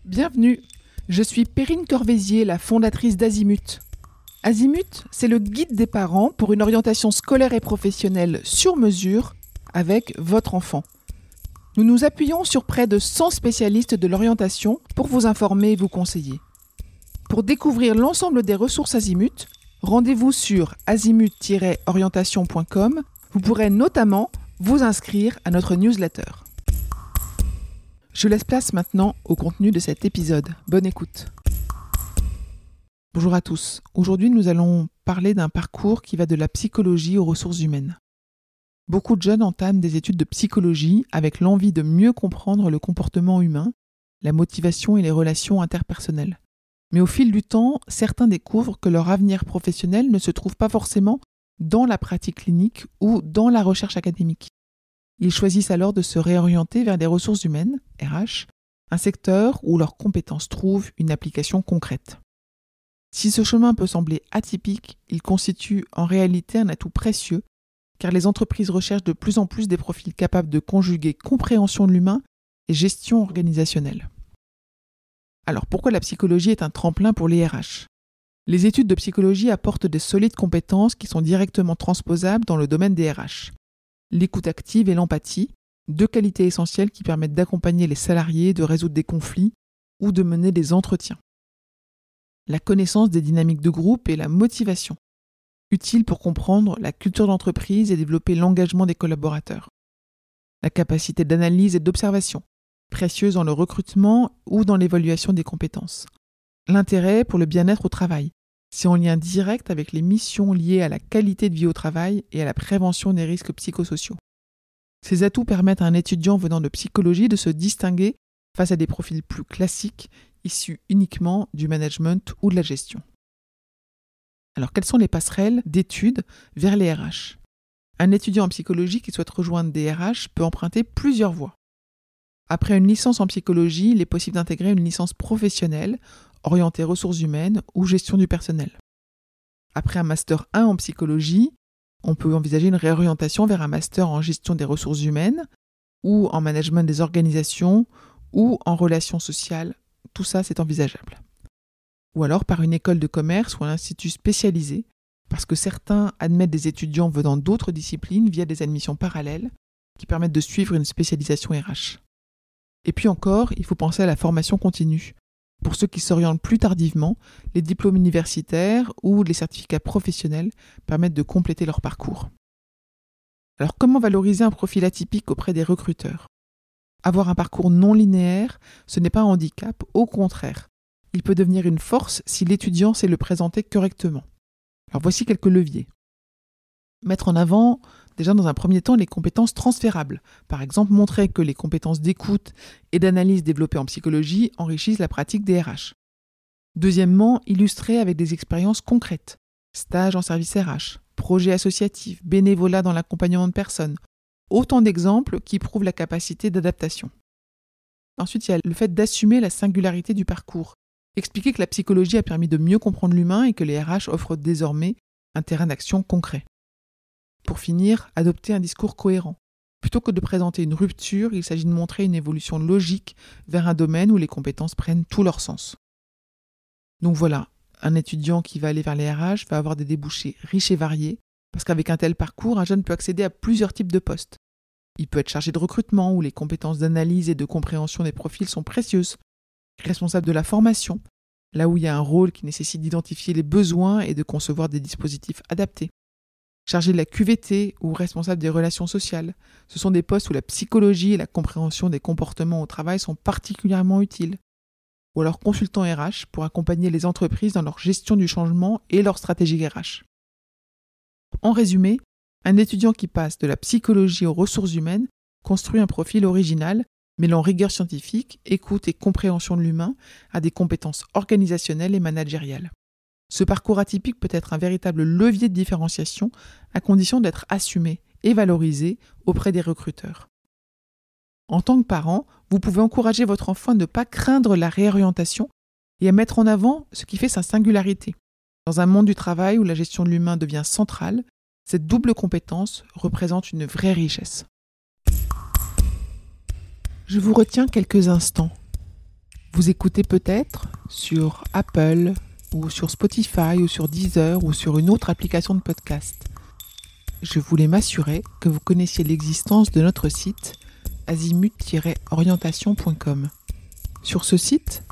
Bienvenue, je suis Perrine Corvézier, la fondatrice d'Azimut. Azimut, c'est le guide des parents pour une orientation scolaire et professionnelle sur mesure avec votre enfant. Nous nous appuyons sur près de 100 spécialistes de l'orientation pour vous informer et vous conseiller. Pour découvrir l'ensemble des ressources Azimut, rendez-vous sur azimut-orientation.com. Vous pourrez notamment vous inscrire à notre newsletter. Je laisse place maintenant au contenu de cet épisode. Bonne écoute. Bonjour à tous. Aujourd'hui, nous allons parler d'un parcours qui va de la psychologie aux ressources humaines. Beaucoup de jeunes entament des études de psychologie avec l'envie de mieux comprendre le comportement humain, la motivation et les relations interpersonnelles. Mais au fil du temps, certains découvrent que leur avenir professionnel ne se trouve pas forcément dans la pratique clinique ou dans la recherche académique. Ils choisissent alors de se réorienter vers des ressources humaines, RH, un secteur où leurs compétences trouvent une application concrète. Si ce chemin peut sembler atypique, il constitue en réalité un atout précieux, car les entreprises recherchent de plus en plus des profils capables de conjuguer compréhension de l'humain et gestion organisationnelle. Alors pourquoi la psychologie est un tremplin pour les RH ? Les études de psychologie apportent de solides compétences qui sont directement transposables dans le domaine des RH. L'écoute active et l'empathie, deux qualités essentielles qui permettent d'accompagner les salariés, de résoudre des conflits ou de mener des entretiens. La connaissance des dynamiques de groupe et la motivation, utile pour comprendre la culture d'entreprise et développer l'engagement des collaborateurs. La capacité d'analyse et d'observation, précieuse dans le recrutement ou dans l'évaluation des compétences. L'intérêt pour le bien-être au travail, c'est en lien direct avec les missions liées à la qualité de vie au travail et à la prévention des risques psychosociaux. Ces atouts permettent à un étudiant venant de psychologie de se distinguer face à des profils plus classiques, issus uniquement du management ou de la gestion. Alors, quelles sont les passerelles d'études vers les RH ? Un étudiant en psychologie qui souhaite rejoindre des RH peut emprunter plusieurs voies. Après une licence en psychologie, il est possible d'intégrer une licence professionnelle orientée ressources humaines ou gestion du personnel. Après un master 1 en psychologie, on peut envisager une réorientation vers un master en gestion des ressources humaines ou en management des organisations ou en relations sociales. Tout ça, c'est envisageable. Ou alors par une école de commerce ou un institut spécialisé, parce que certains admettent des étudiants venant d'autres disciplines via des admissions parallèles qui permettent de suivre une spécialisation RH. Et puis encore, il faut penser à la formation continue. Pour ceux qui s'orientent plus tardivement, les diplômes universitaires ou les certificats professionnels permettent de compléter leur parcours. Alors comment valoriser un profil atypique auprès des recruteurs ? Avoir un parcours non linéaire, ce n'est pas un handicap, au contraire. Il peut devenir une force si l'étudiant sait le présenter correctement. Alors voici quelques leviers. Mettre en avant, déjà dans un premier temps, les compétences transférables. Par exemple, montrer que les compétences d'écoute et d'analyse développées en psychologie enrichissent la pratique des RH. Deuxièmement, illustrer avec des expériences concrètes. Stage en service RH, projet associatif, bénévolat dans l'accompagnement de personnes. Autant d'exemples qui prouvent la capacité d'adaptation. Ensuite, il y a le fait d'assumer la singularité du parcours. Expliquer que la psychologie a permis de mieux comprendre l'humain et que les RH offrent désormais un terrain d'action concret. Pour finir, adopter un discours cohérent. Plutôt que de présenter une rupture, il s'agit de montrer une évolution logique vers un domaine où les compétences prennent tout leur sens. Donc voilà, un étudiant qui va aller vers les RH va avoir des débouchés riches et variés, parce qu'avec un tel parcours, un jeune peut accéder à plusieurs types de postes. Il peut être chargé de recrutement, où les compétences d'analyse et de compréhension des profils sont précieuses. Responsable de la formation, là où il y a un rôle qui nécessite d'identifier les besoins et de concevoir des dispositifs adaptés. Chargé de la QVT ou responsable des relations sociales, ce sont des postes où la psychologie et la compréhension des comportements au travail sont particulièrement utiles. Ou alors consultant RH pour accompagner les entreprises dans leur gestion du changement et leur stratégie RH. En résumé, un étudiant qui passe de la psychologie aux ressources humaines construit un profil original, mêlant rigueur scientifique, écoute et compréhension de l'humain à des compétences organisationnelles et managériales. Ce parcours atypique peut être un véritable levier de différenciation à condition d'être assumé et valorisé auprès des recruteurs. En tant que parent, vous pouvez encourager votre enfant à ne pas craindre la réorientation et à mettre en avant ce qui fait sa singularité. Dans un monde du travail où la gestion de l'humain devient centrale, cette double compétence représente une vraie richesse. Je vous retiens quelques instants. Vous écoutez peut-être sur Apple ou sur Spotify ou sur Deezer ou sur une autre application de podcast. Je voulais m'assurer que vous connaissiez l'existence de notre site azimut-orientation.com. Sur ce site,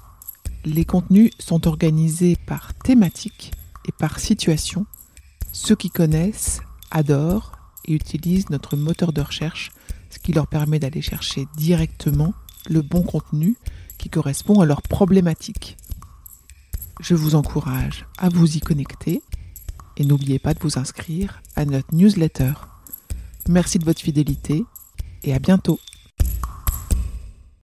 les contenus sont organisés par thématique et par situation. Ceux qui connaissent adorent et utilisent notre moteur de recherche, ce qui leur permet d'aller chercher directement le bon contenu qui correspond à leur problématique. Je vous encourage à vous y connecter et n'oubliez pas de vous inscrire à notre newsletter. Merci de votre fidélité et à bientôt.